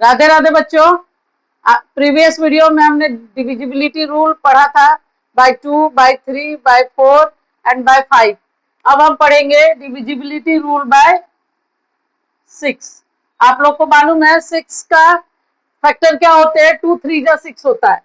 राधे राधे बच्चों। Previous video में हमने डिविजिबिलिटी रूल पढ़ा था by 2, by 3, by 4 and by 5। अब हम पढ़ेंगे डिविजिबिलिटी रूल बाय 6। आप लोग को मालूम है 6 का फैक्टर क्या होते हैं? 2 3 जा 6 होता है।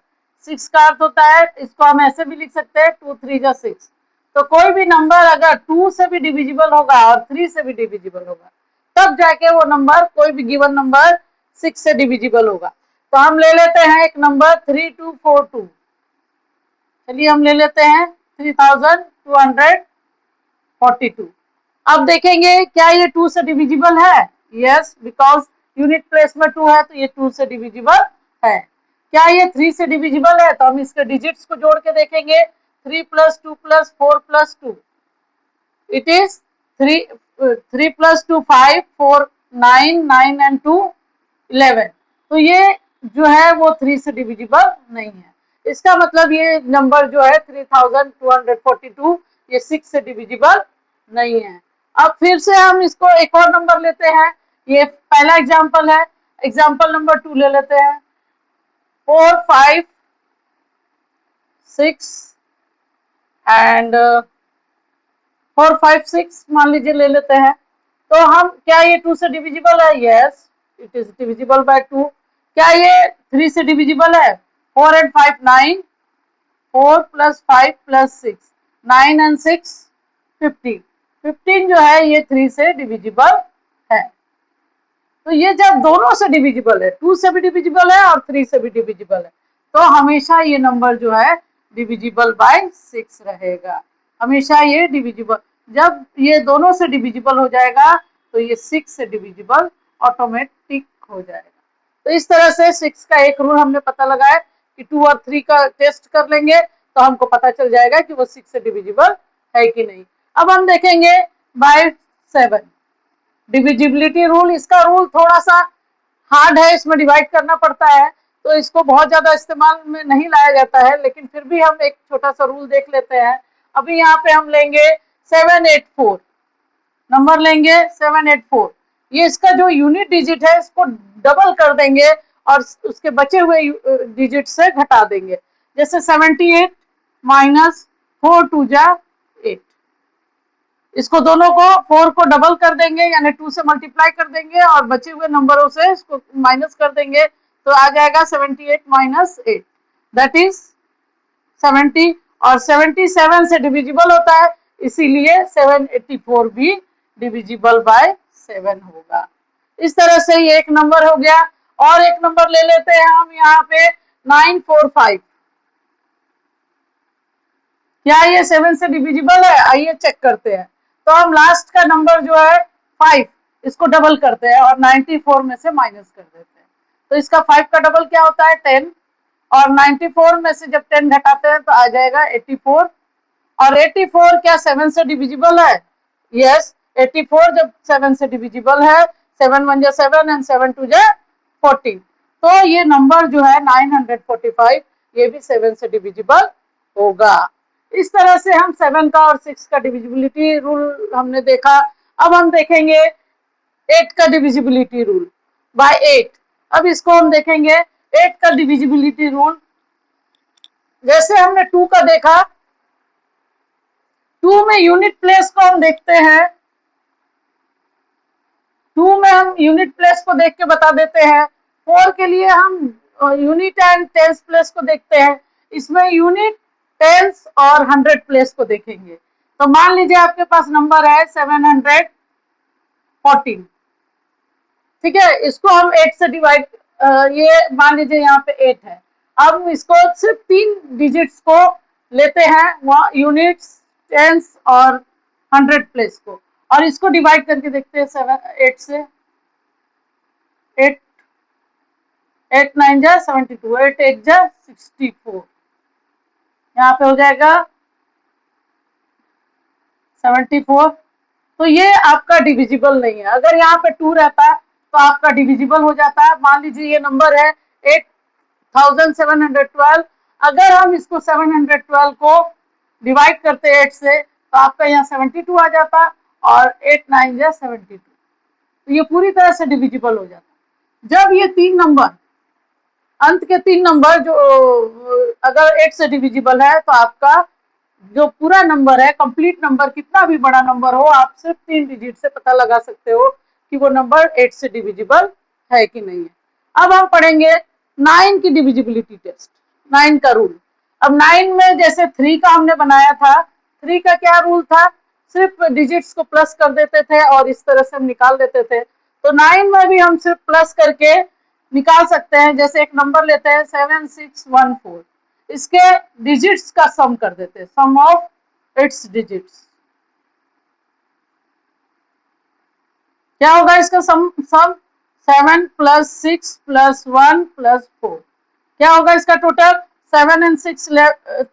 6 का अर्थ होता है, इसको हम ऐसे भी लिख सकते हैं 2 3 जा 6। तो कोई भी नंबर अगर 2 से भी डिविजिबल होगा और 3 से भी डिविजिबल होगा तब जाके वो नंबर, कोई भी गिवन नंबर 6 से डिविजिबल होगा। तो हम ले लेते हैं एक नंबर 3242। चलिए हम ले लेते हैं 3242। अब देखेंगे क्या ये 2 से डिविजिबल है? यस, बिकॉज यूनिट प्लेस में 2 है तो ये 2 से डिविजिबल है। क्या ये 3 से डिविजिबल है? तो हम इसके डिजिट्स को जोड़ के देखेंगे। 3 + 2 + 4 + 2, इट इज 3 + 2 5, 4 9, 9 and 2 11। तो ये जो है वो 3 से डिविजिबल नहीं है। इसका मतलब ये नंबर जो है 3242 ये 6 से डिविजिबल नहीं है। अब फिर से हम इसको एक और नंबर लेते हैं। ये पहला एग्जांपल है। एग्जांपल नंबर 2 ले लेते हैं। 4 5 6 एंड 4 5 6 मान लीजिए ले लेते हैं। तो हम, क्या ये 2 से डिविजिबल है? Yes, it is divisible by 2। क्या ये 3 से डिविजिबल है? 4 and 5 9, 4 + 5 + 6, 9 and 6 15। 15 जो है ये 3 से डिविजिबल है। तो ये जब दोनों से डिविजिबल है, 2 से भी डिविजिबल है और 3 से भी डिविजिबल है, तो हमेशा ये नंबर जो है डिविजिबल बाय 6 रहेगा। हमेशा ये डिविजिबल, जब ये दोनों से डिविजिबल हो जाएगा तो ये 6 से डिविजिबल ऑटोमेटिक हो जाएगा। तो इस तरह से 6 का एक रूल हमने पता लगाया कि 2 और 3 का टेस्ट कर लेंगे तो हमको पता चल जाएगा कि वो 6 से डिविजिबल है कि नहीं। अब हम देखेंगे बाय 7 डिविजिबिलिटी रूल। इसका रूल थोड़ा सा हार्ड है, इसमें डिवाइड करना पड़ता है, तो इसको बहुत ज्यादा इस्तेमाल में नहीं लाया जाता है, लेकिन फिर भी हम एक छोटा सा रूल देख लेते हैं। अभी यहाँ पे हम लेंगे 784 नंबर, लेंगे 784। ये इसका जो यूनिट डिजिट है इसको डबल कर देंगे और उसके बचे हुए डिजिट से घटा देंगे। जैसे 78 - 4 2 जा 8। इसको दोनों को 4 को डबल कर देंगे यानी 2 से मल्टीप्लाई कर देंगे और बचे हुए नंबरों से इसको माइनस कर देंगे तो आ जाएगा 78 - 8, दैट इज 70। और 77 से डिविजिबल होता है, इसीलिए 784 भी डिविजिबल बाय 7 होगा। इस तरह से ये एक नंबर हो गया। और एक नंबर ले लेते हैं हम यहाँ पे 945। क्या ये 7 से डिविजिबल है? आइए चेक करते हैं। तो हम लास्ट का नंबर जो है 5, इसको डबल करते हैं और 94 में से माइनस कर देते हैं। तो इसका 5 का डबल क्या होता है? 10। और 94 में से जब 10 घटाते हैं तो आ जाएगा 84। और 84 क्या 7 से डिविजिबल है? यस, 84 जब 7 से डिविजिबल है, 7 1 जा 7 एंड 7 2 जा 14। तो ये नंबर जो है 945 ये भी 7 से डिविजिबल होगा। इस तरह से हम 7 का और 6 का डिविजिबिलिटी रूल हमने देखा। अब हम देखेंगे 8 का डिविजिबिलिटी रूल बाय 8। अब इसको हम देखेंगे 8 का डिविजिबिलिटी रूल। जैसे हमने 2 का देखा, 2 में यूनिट प्लेस को हम देखते हैं। 2 में हम यूनिट प्लेस को देख के बता देते हैं। 4 के लिए हम यूनिट एंड टेंस प्लेस को देखते हैं। इसमें यूनिट, टेंस और 100 प्लेस को देखेंगे। तो मान लीजिए आपके पास नंबर है 714, ठीक है। इसको हम 8 से डिवाइड, ये मान लीजिए यहाँ पे 8 है। अब इसको सिर्फ 3 डिजिट्स को लेते हैं, यूनिट्स, टेंस और 100 प्लेस को, और इसको डिवाइड करके देखते हैं 8 से। 8 8 9 जा 72, 8 8 जा 64, यहाँ पे हो जाएगा 74। तो ये आपका डिविजिबल नहीं है। अगर यहाँ पे 2 रहता तो आपका डिविजिबल हो जाता है। मान लीजिए ये नंबर है 8712। अगर हम इसको 712 को डिवाइड करते हैं 8 से तो आपका यहाँ 72 आ जाता और 8 9 जा 72। तो ये पूरी तरह से डिविजिबल हो जाता। जब ये 3 नंबर, अंत के 3 नंबर जो अगर 8 से डिविजिबल है तो आपका जो पूरा नंबर है, कंप्लीट नंबर, कितना भी बड़ा नंबर हो, आप सिर्फ 3 डिजिट से पता लगा सकते हो कि वो नंबर 8 से डिविजिबल है कि नहीं है। अब हम पढ़ेंगे 9 की डिविजिबिलिटी टेस्ट, 9 का रूल। अब 9 में जैसे 3 का हमने बनाया था, 3 का क्या रूल था, सिर्फ डिजिट्स को प्लस कर देते थे और इस तरह से हम निकाल देते थे। तो 9 में भी हम सिर्फ प्लस करके निकाल सकते हैं। जैसे एक नंबर लेते हैं 7614, इसके डिजिट्स का सम कर देते हैं, सम ऑफ इट्स डिजिट्स। क्या होगा इसका सम? 7 प्लस 6 प्लस 1 प्लस 4, क्या होगा इसका टोटल? 7 एंड 6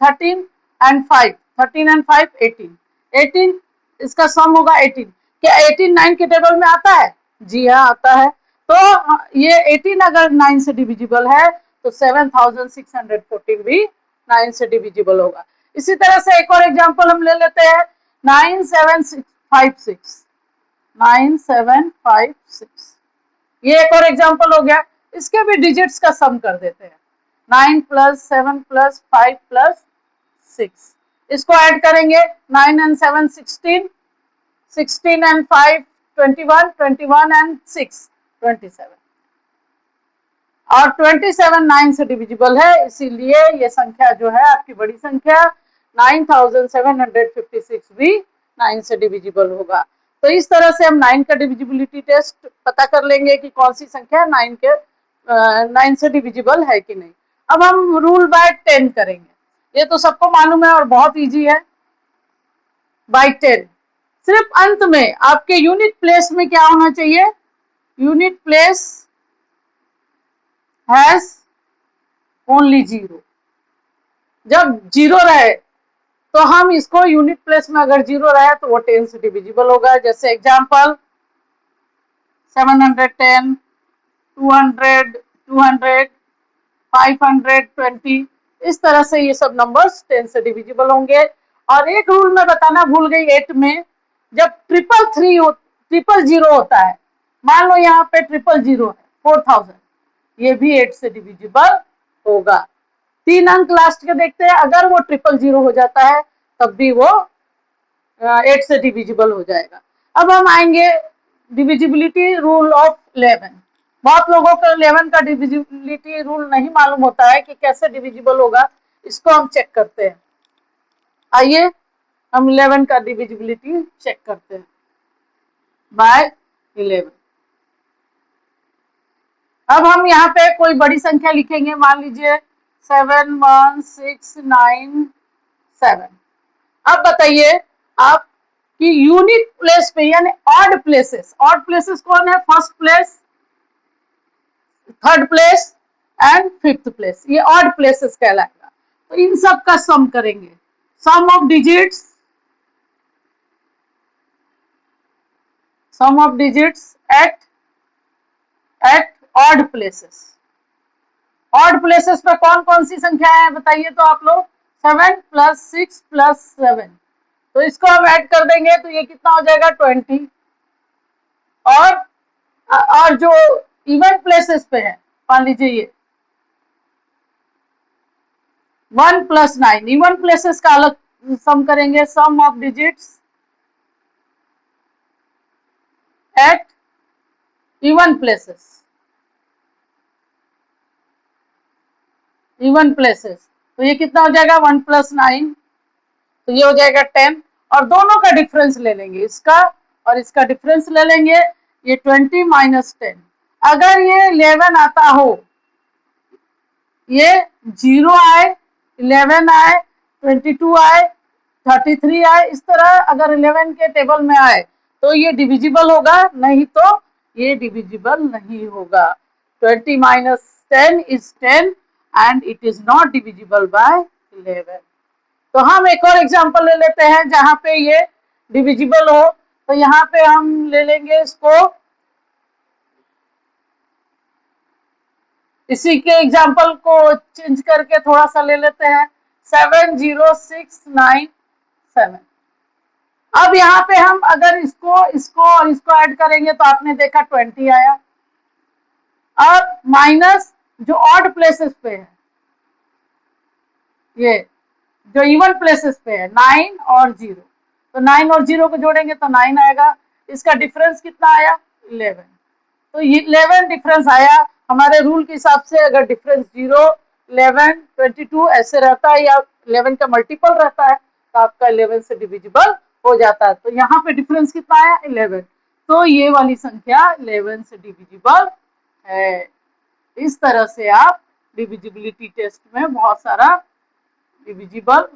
13 एंड 5, 13 एंड 5 18, 18 इसका सम होगा 18। क्या 18 9 के टेबल में आता है? जी हाँ, आता है। तो ये 18 अगर 9 से डिविजिबल है तो 7614 भी 9 से डिविजिबल होगा। इसी तरह से एक और एग्जांपल हम ले लेते हैं, 9756, 9756, ये एक और एग्जांपल हो गया। इसके भी डिजिट्स का सम कर देते हैं, 9 प्लस 7 प्लस 5 प्लस 6, इसको ऐड करेंगे, 9 एंड 7 16, 16 एंड 5 21, 21 एंड 6 27, और 27 9 से डिविजिबल है, इसीलिए ये संख्या जो है आपकी बड़ी संख्या 9756 भी 9 से डिविजिबल होगा। तो इस तरह से हम 9 का डिविजिबिलिटी टेस्ट पता कर लेंगे कि कौन सी संख्या 9 से डिविजिबल है कि नहीं। अब हम रूल बाय 10 करेंगे, ये तो सबको मालूम है और बहुत इजी है। बाय 10 सिर्फ अंत में आपके यूनिट प्लेस में क्या होना चाहिए? Unit place has only 0। जब 0 रहे तो हम इसको यूनिट प्लेस में, अगर 0 रहे तो वो 10 से डिविजिबल होगा। जैसे एग्जांपल 710, 200, 200, 520, इस तरह से ये सब नंबर्स 10 से डिविजिबल होंगे। और एक रूल मैं बताना भूल गई 8 में, जब 333 होता है, मान लो यहाँ पे 000 है, 4000, ये भी 8 से डिविजिबल होगा। 3 अंक लास्ट के देखते हैं, अगर वो 000 हो जाता है तब भी वो 8 से डिविजिबल हो जाएगा। अब हम आएंगे डिविजिबिलिटी रूल ऑफ 11। बहुत लोगों को 11 का डिविजिबिलिटी रूल नहीं मालूम होता है कि कैसे डिविजिबल होगा, इसको हम चेक करते हैं। आइए हम 11 का डिविजिबिलिटी चेक करते हैं बाय 11। अब हम यहाँ पे कोई बड़ी संख्या लिखेंगे, मान लीजिए 71697। अब बताइए आप कि यूनिट प्लेस पे यानी ऑड प्लेसेस, ऑड प्लेसेस कौन है? First place, third place and fifth place, ये ऑड प्लेसेस कहलाएगा। तो इन सब का सम करेंगे, sum of digits, sum of digits at odd places. Odd places पे कौन कौन सी संख्या है बताइए तो आप लोग? 7 प्लस 6 प्लस 7, तो इसको हम ऐड कर देंगे तो ये कितना हो जाएगा? 20। और जो इवन प्लेसेस पे है, मान लीजिए ये 1 प्लस 9, इवन प्लेसेस का अलग सम करेंगे, sum of digits at even places, even places, तो ये कितना हो जाएगा? 1 प्लस 9, तो ये हो जाएगा 10। और दोनों का डिफरेंस ले लेंगे, इसका और इसका डिफरेंस ले लेंगे, ये 20 माइनस 10। अगर ये 11 आता हो, ये 0 आए, 11 आए, 22 आए, 33 आए, इस तरह अगर 11 के टेबल में आए तो ये डिविजिबल होगा, नहीं तो ये डिविजिबल नहीं होगा। 20 minus 10 is 10 and it is not divisible by 11। तो हम एक और एग्जांपल ले लेते हैं जहां पे ये डिविजिबल हो। तो यहाँ पे हम ले लेंगे इसको, इसी के एग्जांपल को चेंज करके थोड़ा सा ले लेते हैं, 70697। अब यहाँ पे हम अगर इसको इसको और इसको ऐड करेंगे तो आपने देखा 20 आया। माइनस जो ऑड प्लेसेस पे है, ये जो इवन प्लेसेस पे है 9 और 0, तो 9 और 0 को जोड़ेंगे तो 9 आएगा। इसका डिफरेंस कितना आया? 11। तो 11 डिफरेंस आया। हमारे रूल के हिसाब से अगर डिफरेंस 0, 11, 22 ऐसे रहता है या 11 का मल्टीपल रहता है तो आपका 11 से डिविजिबल हो जाता है। तो यहाँ पे डिफरेंस कितना आया? 11। तो ये वाली संख्या 11 से डिविजिबल है। इस तरह से आप डिविजिबिलिटी टेस्ट में बहुत सारा डिविजिबल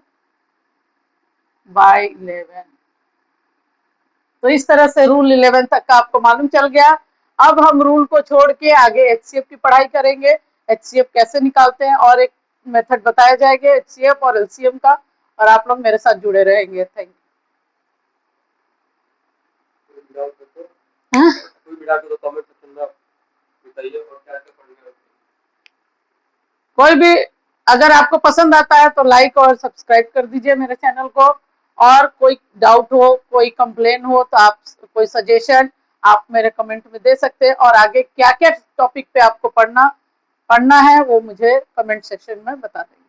बाय 11, तो इस तरह से रूल 11 तक का आपको मालूम चल गया। अब हम रूल को छोड़ के आगे एचसीएफ की पढ़ाई करेंगे। एचसीएफ कैसे निकालते हैं और एक मेथड बताया जाएगा एचसीएफ और एलसीएम का, और आप लोग मेरे साथ जुड़े रहेंगे। Thank you. कोई भी अगर आपको पसंद आता है तो लाइक और सब्सक्राइब कर दीजिए मेरे चैनल को, और कोई डाउट हो, कोई कंप्लेन हो तो आप, कोई सजेशन आप मेरे कमेंट में दे सकते हैं, और आगे क्या क्या टॉपिक पे आपको पढ़ना है वो मुझे कमेंट सेक्शन में बता देंगे।